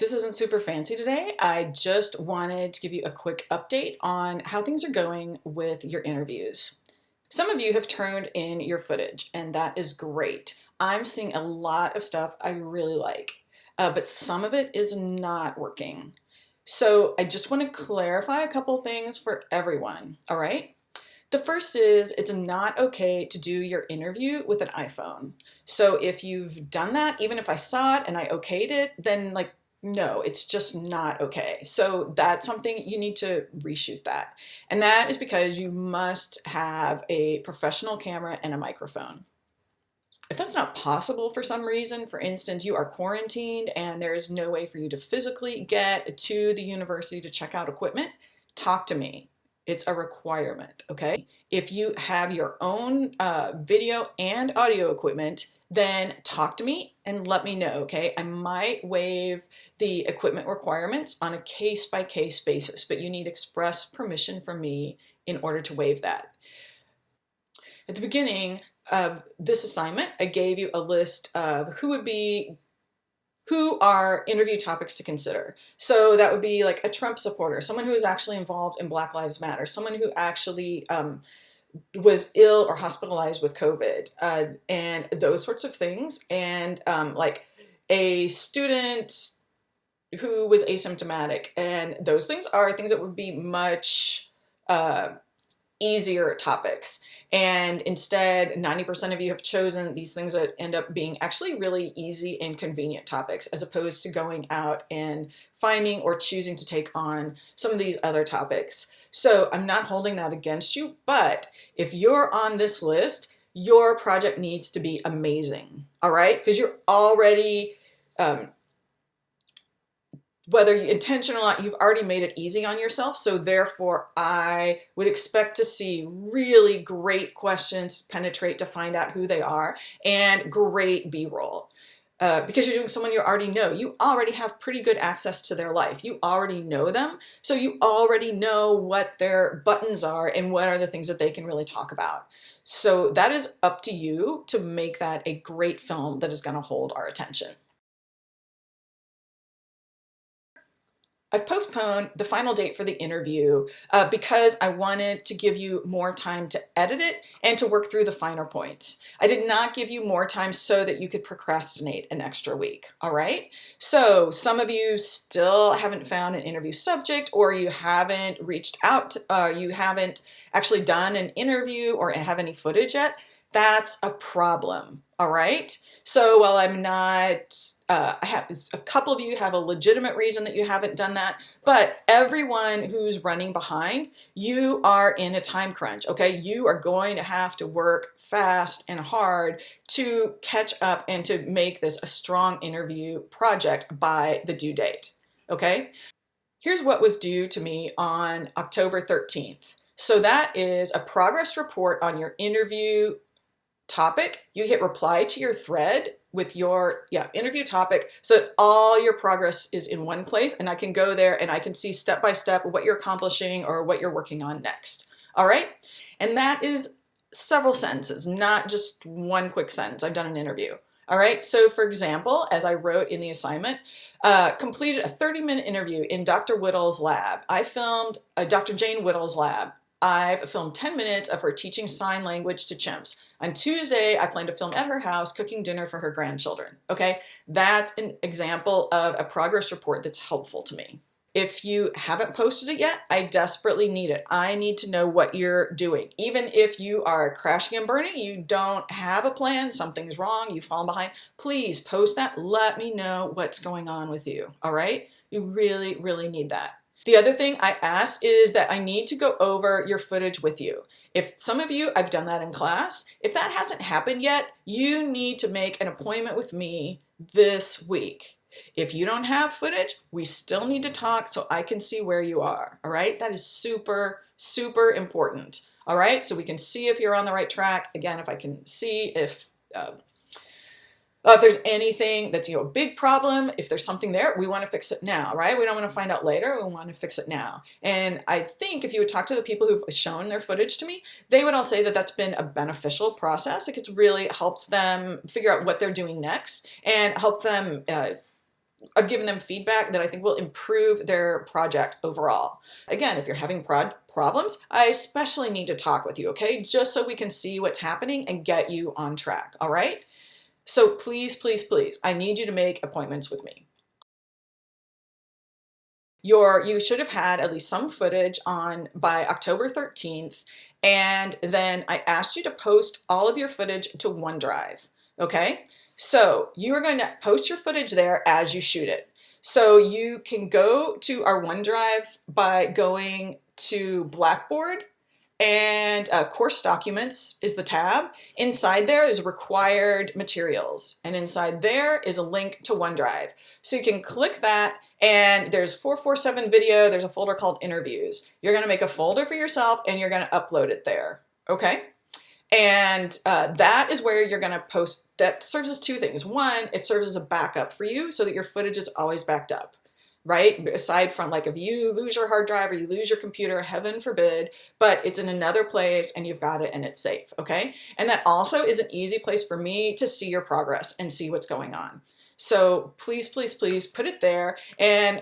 This isn't super fancy today. I just wanted to give you a quick update on how things are going with your interviews. Some of you have turned in your footage, and that is great. I'm seeing a lot of stuff I really like, but some of it is not working. So I just want to clarify a couple things for everyone, all right? The first is it's not okay to do your interview with an iPhone. So if you've done that, even if I saw it and I okayed it, then no, it's just not okay. So that's something you need to reshoot that. And that is because you must have a professional camera and a microphone. If that's not possible for some reason, for instance, you are quarantined and there is no way for you to physically get to the university to check out equipment, talk to me. It's a requirement, okay? If you have your own video and audio equipment, then talk to me and let me know, okay? I might waive the equipment requirements on a case-by-case basis, but you need express permission from me in order to waive that. At the beginning of this assignment, I gave you a list of who are interview topics to consider. So that would be like a Trump supporter, someone who is actually involved in Black Lives Matter, someone who actually was ill or hospitalized with COVID, and those sorts of things. And like a student who was asymptomatic. And those things are things that would be much easier topics. And instead, 90% of you have chosen these things that end up being actually really easy and convenient topics, as opposed to going out and finding or choosing to take on some of these other topics. So I'm not holding that against you, but if you're on this list, your project needs to be amazing, all right? Because you're already, whether you intention or not, you've already made it easy on yourself. So therefore, I would expect to see really great questions penetrate to find out who they are, and great B-roll. Because you're doing someone you already know. You already have pretty good access to their life. You already know them. So you already know what their buttons are and what are the things that they can really talk about. So that is up to you to make that a great film that is going to hold our attention. I've postponed the final date for the interview because I wanted to give you more time to edit it and to work through the finer points. I did not give you more time so that you could procrastinate an extra week, all right? So some of you still haven't found an interview subject, or you haven't reached out, you haven't actually done an interview or have any footage yet. That's a problem, all right? So while I'm not, I have a couple of you have a legitimate reason that you haven't done that, but everyone who's running behind, you are in a time crunch, okay? You are going to have to work fast and hard to catch up and to make this a strong interview project by the due date, okay? Here's what was due to me on October 13th. So that is a progress report on your interview topic. You hit reply to your thread with your interview topic, so that all your progress is in one place, and I can go there and I can see step by step what you're accomplishing or what you're working on next. All right? And that is several sentences, not just one quick sentence. I've done an interview. All right, so for example, as I wrote in the assignment, completed a 30-minute interview in Dr. Whittle's lab. I filmed Dr. Jane Whittle's lab. I've filmed 10 minutes of her teaching sign language to chimps. On Tuesday, I plan to film at her house cooking dinner for her grandchildren, okay? That's an example of a progress report that's helpful to me. If you haven't posted it yet, I desperately need it. I need to know what you're doing. Even if you are crashing and burning, you don't have a plan, something's wrong, you've fallen behind, please post that. Let me know what's going on with you, all right? You really, really need that. The other thing I ask is that I need to go over your footage with you. If some of you, I've done that in class. If that hasn't happened yet, you need to make an appointment with me this week. If you don't have footage, we still need to talk so I can see where you are, all right? That is super, super important, all right? So we can see if you're on the right track. Again, if I can see if there's anything that's a big problem, if there's something there, we want to fix it now, right? We don't want to find out later. We want to fix it now. And I think if you would talk to the people who've shown their footage to me, they would all say that that's been a beneficial process. Like, it's really helped them figure out what they're doing next and help them I've given them feedback that I think will improve their project overall. Again, if you're having problems, I especially need to talk with you, okay? Just so we can see what's happening and get you on track, all right? So please, please, please, I need you to make appointments with me. You should have had at least some footage on by October 13th, and then I asked you to post all of your footage to OneDrive, okay? So you are going to post your footage there as you shoot it. So you can go to our OneDrive by going to Blackboard, and course documents is the tab. Inside there is required materials, and inside there is a link to OneDrive. So you can click that, and there's 447 video, there's a folder called interviews. You're gonna make a folder for yourself and you're gonna upload it there, okay? And that is where you're gonna post. That serves as two things. One, it serves as a backup for you so that your footage is always backed up, right? Aside from, like, if you lose your hard drive or you lose your computer, heaven forbid, but it's in another place and you've got it and it's safe, okay? And that also is an easy place for me to see your progress and see what's going on. So please, please, please put it there. And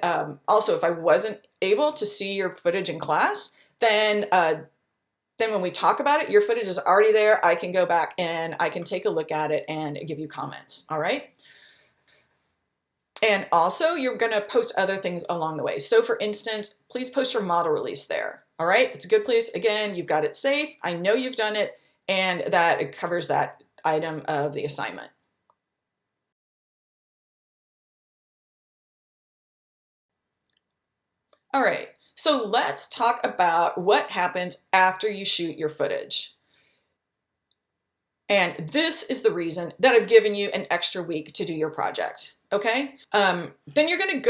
also, if I wasn't able to see your footage in class, then when we talk about it, your footage is already there. I can go back and I can take a look at it and give you comments, all right? And also, you're going to post other things along the way. So for instance, please post your model release there. All right, it's a good place. Again, you've got it safe. I know you've done it, and that it covers that item of the assignment. All right, so let's talk about what happens after you shoot your footage. And this is the reason that I've given you an extra week to do your project, okay? Then you're gonna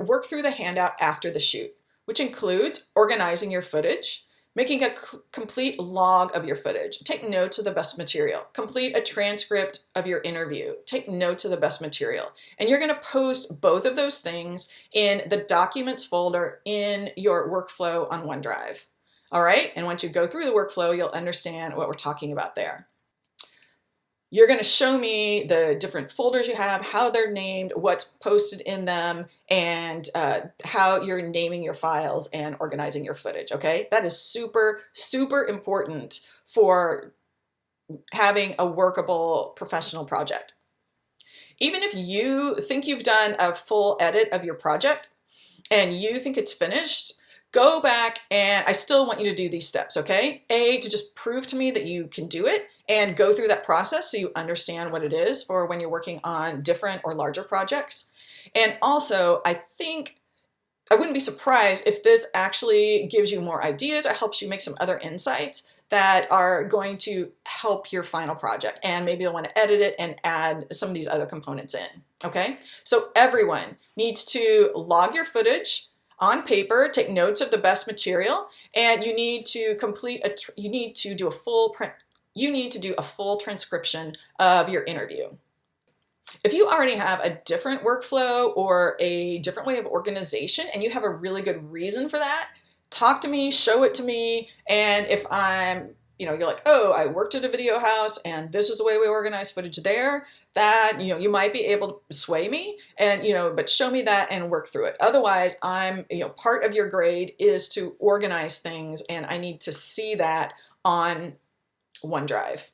work through the handout after the shoot, which includes organizing your footage, making a complete log of your footage, take notes of the best material, complete a transcript of your interview, take notes of the best material. And you're gonna post both of those things in the documents folder in your workflow on OneDrive, all right? And once you go through the workflow, you'll understand what we're talking about there. You're going to show me the different folders you have, how they're named, what's posted in them, and how you're naming your files and organizing your footage, okay? That is super, super important for having a workable professional project. Even if you think you've done a full edit of your project and you think it's finished, go back, and I still want you to do these steps, okay? A, to just prove to me that you can do it and go through that process so you understand what it is for when you're working on different or larger projects. And also, I think I wouldn't be surprised if this actually gives you more ideas or helps you make some other insights that are going to help your final project. And maybe you'll want to edit it and add some of these other components in, okay? So everyone needs to log your footage on paper, take notes of the best material, and you need to do a full transcription of your interview. If you already have a different workflow or a different way of organization and you have a really good reason for that, talk to me, show it to me, and if you're like, oh, I worked at a video house and this is the way we organize footage there, that, you might be able to sway me and, but show me that and work through it. Otherwise, part of your grade is to organize things and I need to see that on OneDrive.